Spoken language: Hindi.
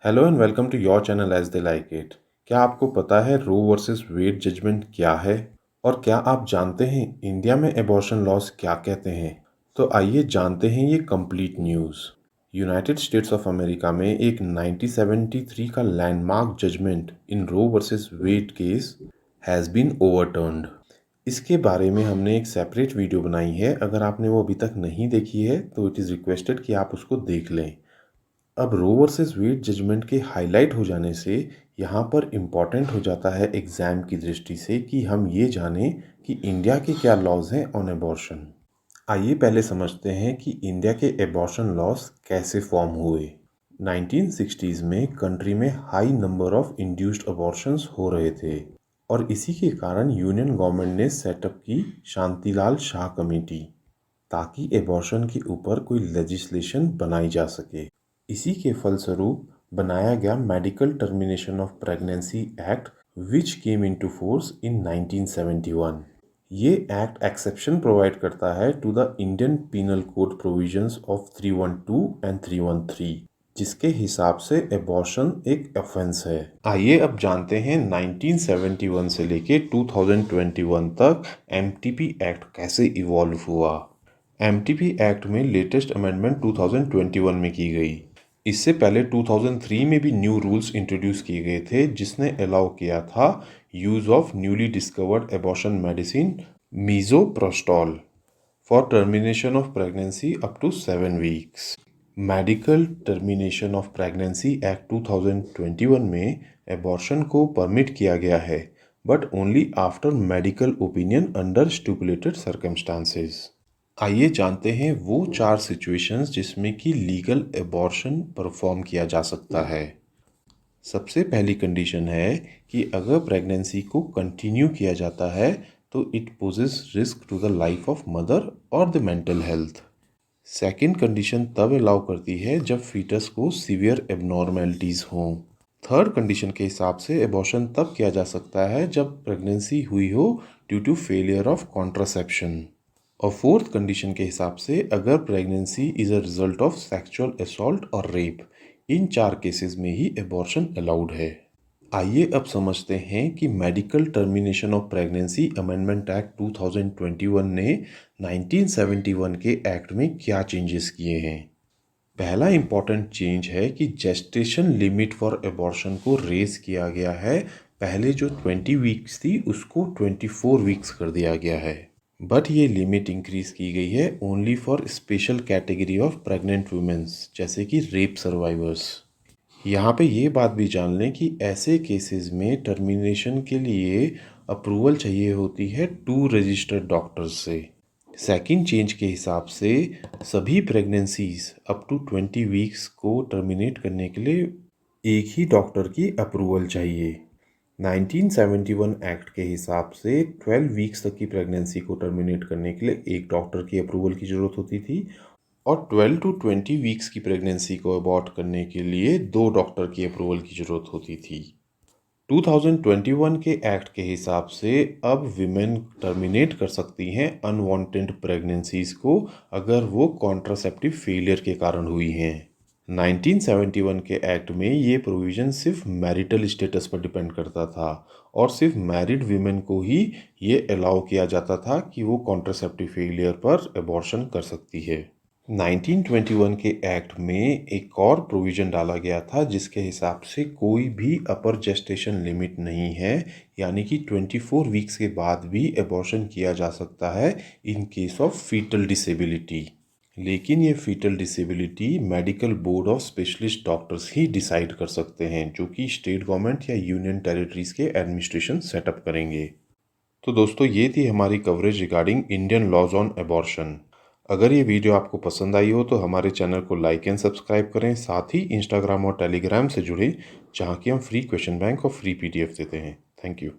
Hello and welcome to your channel as they like it. क्या आपको पता है रो वर्सेस वेड जजमेंट क्या है? और क्या आप जानते हैं इंडिया में एबॉर्शन लॉज क्या कहते हैं? तो आइए जानते हैं ये complete news. United States of America में एक 1973 का landmark judgment in Roe versus Wade case has been overturned. इसके बारे में हमने एक सेपरेट वीडियो बनाई है। अगर आपने वो अभी तक नहीं देखी है तो इट इज़ रिक्वेस्टेड कि आप उसको देख लें। अब रो वर्सेस वेड जजमेंट के हाईलाइट हो जाने से यहाँ पर इम्पॉर्टेंट हो जाता है एग्ज़ाम की दृष्टि से कि हम ये जानें कि इंडिया के क्या लॉज हैं ऑन एबॉर्शन। आइए पहले समझते हैं कि इंडिया के एबॉर्शन लॉज कैसे फॉर्म हुए। 1960s में कंट्री में high number of induced abortions हो रहे थे और इसी के कारण यूनियन गवर्नमेंट ने सेटअप की शांतिलाल शाह कमेटी ताकि एबॉर्शन के ऊपर कोई लेजिस्लेशन बनाई जा सके। इसी के फलस्वरूप बनाया गया medical termination of pregnancy act which came into force in 1971। ये एक्ट एक्सेप्शन प्रोवाइड करता है to the Indian penal code provisions of 312 and 313, जिसके हिसाब से एबॉर्शन एक ऑफेंस है। आइए अब जानते हैं 1971 से लेके 2021 तक एमटीपी एक्ट कैसे इवॉल्व हुआ। एमटीपी एक्ट में लेटेस्ट अमेंडमेंट 2021 में की गई। इससे पहले 2003 में भी न्यू रूल्स इंट्रोड्यूस किए गए थे जिसने अलाउ किया था use of newly discovered abortion medicine misoprostol for termination of pregnancy up to 7 weeks. Medical termination of pregnancy act 2021 में एबॉर्शन को परमिट किया गया है, but only after medical opinion under stipulated circumstances. आइए जानते हैं वो 4 सिचुएशंस जिसमें कि लीगल एबॉर्शन परफॉर्म किया जा सकता है। सबसे पहली कंडीशन है कि अगर प्रेगनेंसी को कंटिन्यू किया जाता है तो it poses risk to the life of mother और the mental health. Second condition तब अलाउ करती है जब फीटस को सीवियर एबनॉर्मेलिटीज़ हों। थर्ड कंडीशन के हिसाब से एबॉर्शन तब किया जा सकता है जब प्रेगनेंसी हुई हो due to failure of contraception. और फोर्थ कंडीशन के हिसाब से अगर pregnancy is a result of sexual assault और रेप। इन 4 केसेस में ही एबॉर्शन अलाउड है। आइए अब समझते हैं कि medical termination of pregnancy amendment act 2021 ने 1971 के एक्ट में क्या चेंजेस किए हैं। पहला इम्पॉर्टेंट चेंज है कि जेस्टेशन लिमिट फॉर एबॉर्शन को रेज किया गया है। पहले जो 20 वीक्स थी उसको 24 वीक्स कर दिया गया है, बट ये लिमिट इंक्रीज की गई है only for special category of pregnant women's जैसे कि रेप सर्वाइवर्स। यहाँ पे ये बात भी जान लें कि ऐसे केसेस में टर्मिनेशन के लिए अप्रूवल चाहिए होती है 2 रजिस्टर्ड डॉक्टर्स से। सेकंड चेंज के हिसाब से सभी प्रेगनेंसीज अप टू 20 वीक्स को टर्मिनेट करने के लिए एक ही डॉक्टर की अप्रूवल चाहिए। 1971 एक्ट के हिसाब से 12 वीक्स तक की प्रेगनेंसी को टर्मिनेट करने के लिए एक डॉक्टर की अप्रूवल की ज़रूरत होती थी और 12 टू 20 वीक्स की प्रेगनेंसी को अबॉर्ट करने के लिए 2 डॉक्टर की अप्रूवल की ज़रूरत होती थी। 2021 के एक्ट के हिसाब से अब विमेन टर्मिनेट कर सकती हैं अनवांटेड प्रेगनेंसीज को अगर वो कॉन्ट्रासेप्टिव फेलियर के कारण हुई हैं। 1971 के एक्ट में ये प्रोविज़न सिर्फ मैरिटल स्टेटस पर डिपेंड करता था और सिर्फ मैरिड वीमेन को ही ये अलाउ किया जाता था कि वो कॉन्ट्रासेप्टिव फेलियर पर एबॉर्शन कर सकती है। 1921 के एक्ट में एक और प्रोविज़न डाला गया था जिसके हिसाब से कोई भी अपर जेस्टेशन लिमिट नहीं है, यानी कि 24 वीक्स के बाद भी एबॉर्शन किया जा सकता है in case of fetal disability. लेकिन ये fetal disability medical board of specialist doctors ही डिसाइड कर सकते हैं जो कि स्टेट गवर्नमेंट या यूनियन टेरिटरीज के एडमिनिस्ट्रेशन सेटअप करेंगे। तो दोस्तों ये थी हमारी coverage regarding Indian laws on abortion. अगर ये वीडियो आपको पसंद आई हो तो हमारे चैनल को लाइक एंड सब्सक्राइब करें, साथ ही इंस्टाग्राम और टेलीग्राम से जुड़े जहाँ की हम फ्री क्वेश्चन बैंक और फ्री PDF देते हैं। Thank you.